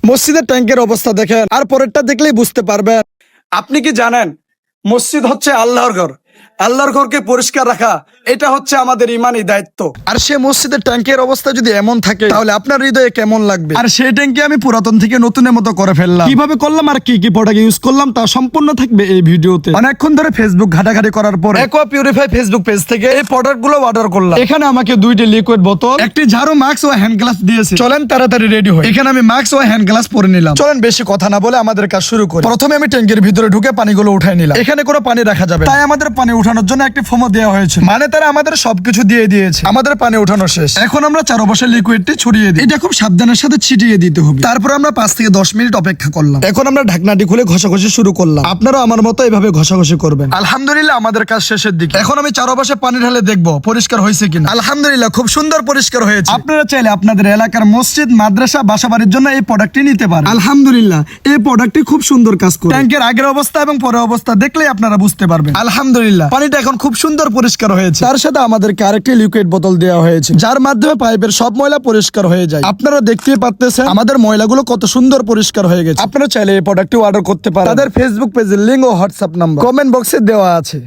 মসজিদের ট্যাঙ্কের অবস্থা দেখেন, আর পরেরটা দেখলেই বুঝতে পারবেন। আপনি কি জানেন মসজিদ হচ্ছে আল্লাহর ঘর। আল্লাহর ঘরকে পরিষ্কার রাখা এটা হচ্ছে আমাদের ইমানি দায়িত্ব। আর সে মসজিদের ট্যাঙ্কের অবস্থা যদি এমন থাকে তাহলে আপনার হৃদয়ে কেমন লাগবে। আর সেই ট্যাঙ্কি আমি পুরাতন থেকে নতুনের মতো করে ফেললাম। কিভাবে করলাম আর কি কি প্রোডাক্ট ইউজ করলাম তা সম্পূর্ণ থাকবে এই ভিডিওতে। অনেকক্ষণ ধরে ফেসবুক ঘাটাঘাটি করার পর অ্যাকোয়া পিউরিফাই ফেসবুক পেজ থেকে এই প্রোডাক্ট গুলো অর্ডার করলাম। এখানে আমাকে 2টি লিকুইড বোতল, একটি ঝাড়ু, মাস্ক ও হ্যান্ড গ্লাভস দিয়েছে। চলেন তাড়াতাড়ি রেডি হই। এখানে আমি মাস্ক ও হ্যান্ড গ্লাভস পরে নিলাম। চলেন বেশি কথা না বলে আমাদের কাজ শুরু করি। প্রথমে আমি ট্যাঙ্কের ভিতরে ঢুকে পানিগুলো উঠাই নিলাম। এখানে কোনো পানি রাখা যাবে না, তাই আমাদের পানি উঠানোর জন্য একটি ফোমও দেওয়া হয়েছে, মানে তারা আমাদের সবকিছু দিয়ে দিয়েছে। আমাদের পানি উঠানো শেষ। এখন আমরা চারপাশে লিকুইডটি ছড়িয়ে দিই। এটা খুব সাবধানের সাথে ছিটিয়ে দিতে হবে। তারপর আমরা 5 থেকে 10 মিনিট অপেক্ষা করলাম। এখন আমরা ঢাকনাটি খুলে ঘষাঘষি শুরু করলাম। আপনারা আমার মতো এইভাবে ঘষাঘষি করবেন। আলহামদুলিল্লাহ আমাদের কাজ শেষের দিকে। এখন আমি চারপাশে পানি ঢালে দেখবো পরিষ্কার হয়েছে কিনা। আলহামদুলিল্লাহ খুব সুন্দর পরিষ্কার হয়েছে। আপনারা চাইলে আপনাদের এলাকার মসজিদ, মাদ্রাসা, বাসাবাড়ির জন্য এই প্রোডাক্টটি নিতে পারেন। আলহামদুলিল্লাহ এই প্রোডাক্টটি খুব সুন্দর কাজ করে। ট্যাঙ্কের আগের অবস্থা এবং পরের অবস্থা দেখলেই আপনারা বুঝতে পারবেন। আলহামদুলিল্লাহ পানিটা এখন খুব সুন্দর পরিষ্কার হয়েছে। তার সাথে আমাদেরকে আরেকটি লিকুইড বোতল দেওয়া হয়েছে, যার মাধ্যমে পাইপের সব ময়লা পরিষ্কার হয়ে যায়। আপনারা দেখতেই পাচ্ছেন আমাদের ময়লাগুলো কত সুন্দর পরিষ্কার হয়ে গেছে। আপনারা চাইলে এই প্রোডাক্টটি অর্ডার করতে পারেন। তাদের ফেসবুক পেজের লিংক ও হোয়াটসঅ্যাপ নাম্বার কমেন্ট বক্সে দেওয়া আছে।